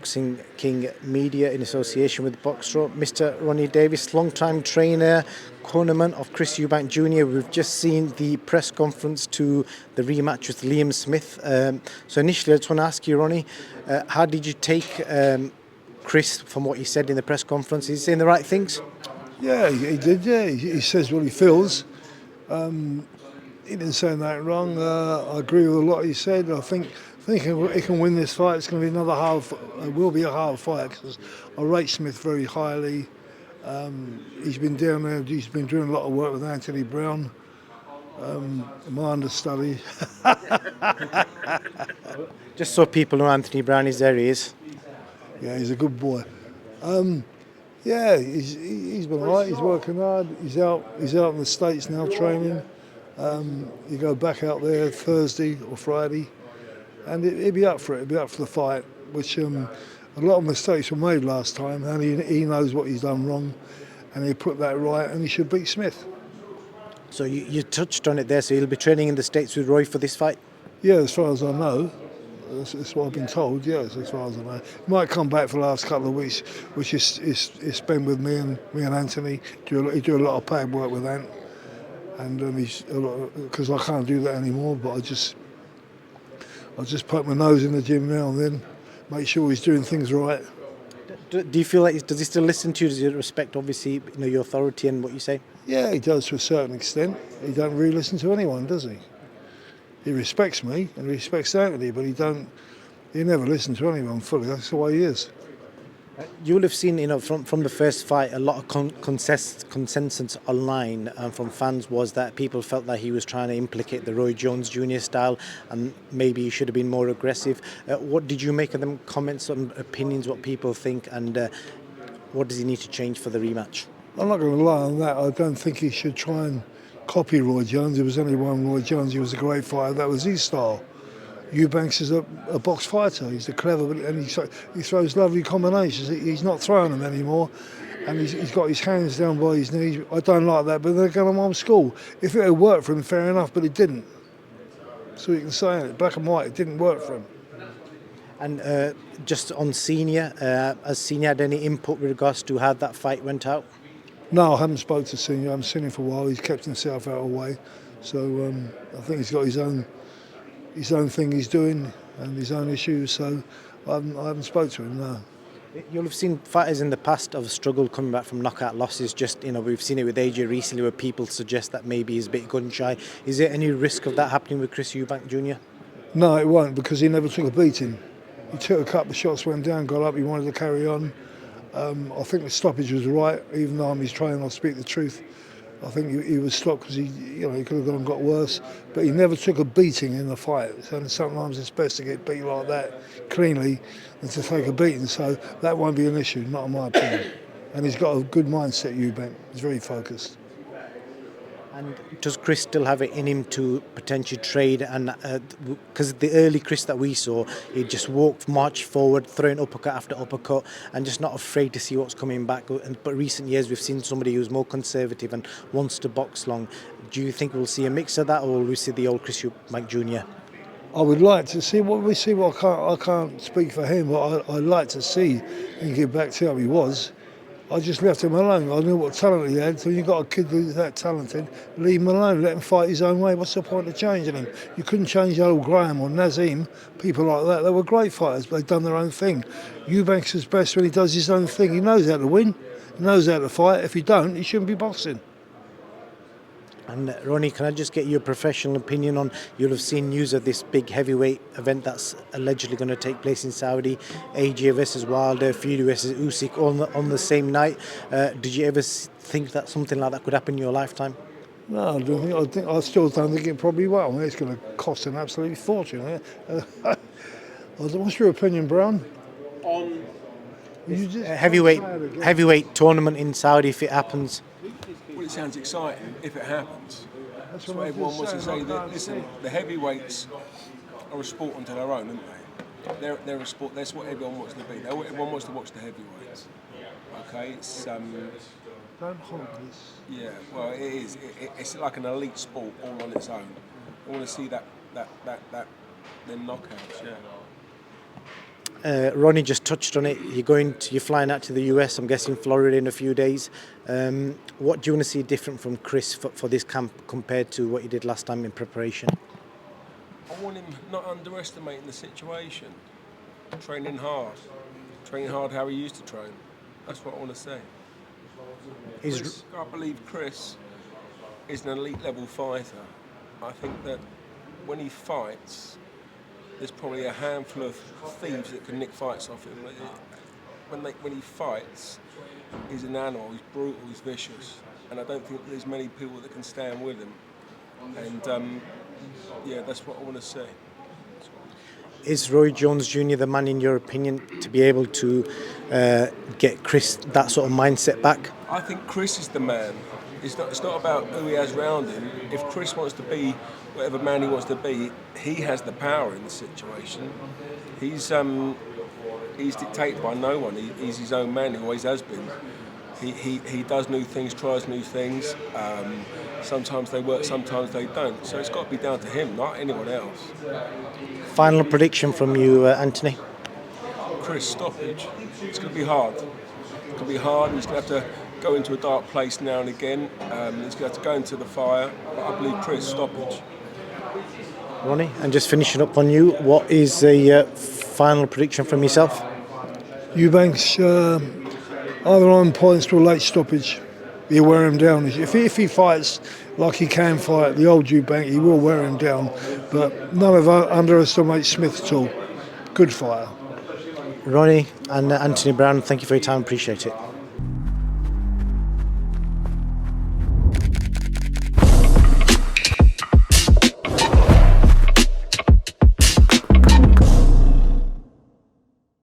Boxing King Media in association with Boxro. Mr. Ronnie Davies, long-time trainer, cornerman of Chris Eubank Jr. We've just seen the press conference to the rematch with Liam Smith. So initially, I just want to ask you, Ronnie, how did you take Chris from what he said in the press conference? Is he saying the right things? Yeah, he did. Yeah, he says what he feels. He didn't say that wrong. I agree with a lot he said. I think he can win this fight. It's going to be another hard. It will be a hard fight because I rate Smith very highly. He's been down there. He's been doing a lot of work with Anthony Brown. My understudy. Just so people know, Anthony Brown is there. He is. Yeah, he's a good boy. Yeah, he's been all right. He's working hard. He's out in the States now training. You go back out there Thursday or Friday, and he'll be up for it. He'll be up for the fight, which a lot of mistakes were made last time, and he knows what he's done wrong, and he put that right, and he should beat Smith. So you touched on it there. So he'll be training in the States with Roy for this fight? Yeah, as far as I know. That's what I've been told, yes, as far as I know. He might come back for the last couple of weeks, which is spent with me and Anthony. He do a lot of pad work with Ant. And because I can't do that anymore, but I just poke my nose in the gym now and then, make sure he's doing things right. Do you feel like, does he still listen to you? Does he respect, obviously, your authority and what you say? Yeah, he does to a certain extent. He don't really listen to anyone, does he? He respects me and he respects Anthony, but he never listens to anyone fully. That's the way he is. You will have seen, from the first fight, a lot of consensus online from fans was that people felt that he was trying to implicate the Roy Jones Jr. style, and maybe he should have been more aggressive. What did you make of them comments and opinions? What people think, and what does he need to change for the rematch? I'm not going to lie on that. I don't think he should try and copy Roy Jones. There was only one Roy Jones. He was a great fighter. That was his style. EUBANK is a box fighter. He's a clever, and he throws lovely combinations. He's not throwing them anymore, and he's got his hands down by his knees. I don't like that, but they're going to old school. If it had worked for him, fair enough, but it didn't. So you can say it, black and white, it didn't work for him. And just on Senior, has Senior had any input with regards to how that fight went out? No, I haven't spoken to Senior. I haven't seen him for a while. He's kept himself out of the way. So I think he's got his own thing he's doing and his own issues. So I haven't spoken to him, no. You'll have seen fighters in the past have struggled coming back from knockout losses. Just, we've seen it with AJ recently where people suggest that maybe he's a bit gun shy. Is there any risk of that happening with Chris Eubank Jr.? No, it won't, because he never took a beating. He took a couple of shots, went down, got up, he wanted to carry on. I think the stoppage was right, even though I'm his trainer, I'll speak the truth. I think he was stopped because he could have gone and got worse, but he never took a beating in the fight. And sometimes it's best to get beat like that cleanly than to take a beating. So that won't be an issue, not in my opinion. And he's got a good mindset, Eubank. He's very focused. And does Chris still have it in him to potentially trade? And because the early Chris that we saw, he'd just march forward, throwing uppercut after uppercut, and just not afraid to see what's coming back. But recent years, we've seen somebody who's more conservative and wants to box long. Do you think we'll see a mix of that, or will we see the old Chris Eubank Jr.? I would like to see what we see. What I can't speak for him, but I'd like to see him get back to how he was. I just left him alone. I knew what talent he had, so you've got a kid who's that talented, leave him alone, let him fight his own way. What's the point of changing him? You couldn't change old Graham or Nazim, people like that. They were great fighters, but they've done their own thing. Eubank's is best when he does his own thing. He knows how to win, he knows how to fight. If he don't, he shouldn't be boxing. And Ronnie, can I just get your professional opinion on, you'll have seen news of this big heavyweight event that's allegedly going to take place in Saudi, AJ versus Wilder, Fury versus Usyk on the same night. Did you ever think that something like that could happen in your lifetime? No, I don't think. I still don't think it probably will. I mean, it's going to cost an absolute fortune. What's your opinion, Brown? On heavyweight tournament in Saudi if it happens. Well, it sounds exciting if it happens. That's what everyone wants to say. Listen, the heavyweights are a sport unto their own, aren't they? They're a sport. That's what everyone wants to be. Everyone wants to watch the heavyweights. Okay, it's Don't hold this. Yeah, well, it is. It's like an elite sport all on its own. I want to see them knockouts. Yeah. Ronnie just touched on it. You're flying out to the US. I'm guessing Florida in a few days. What do you want to see different from Chris for this camp compared to what you did last time in preparation? I want him not underestimating the situation, training hard how he used to train. That's what I want to say. I believe Chris is an elite level fighter. I think that when he fights, there's probably a handful of thieves that can nick fights off him. When he fights, he's an animal, he's brutal, he's vicious, and I don't think there's many people that can stand with him. And that's what I want to say. Is Roy Jones Jr. the man, in your opinion, to be able to get Chris that sort of mindset back? I think Chris is the man. It's not about who he has round him. If Chris wants to be whatever man he wants to be, he has the power in the situation. He's dictated by no one. He's his own man. He always has been. He does new things, tries new things. Sometimes they work, sometimes they don't. So it's got to be down to him, not anyone else. Final prediction from you, Anthony? Chris, stoppage. It's going to be hard. It's going to be hard. He's going to have to go into a dark place now and again. He's going to have to go into the fire. But I believe Chris, stoppage. Ronnie, and just finishing up on you, what is the final prediction from yourself? EUBANK's either on points or late stoppage. He'll wear him down. If he fights like he can fight the old EUBANK, he will wear him down. But never underestimate Smith at all. Good fighter. Ronnie and Anthony Brown, thank you for your time. Appreciate it.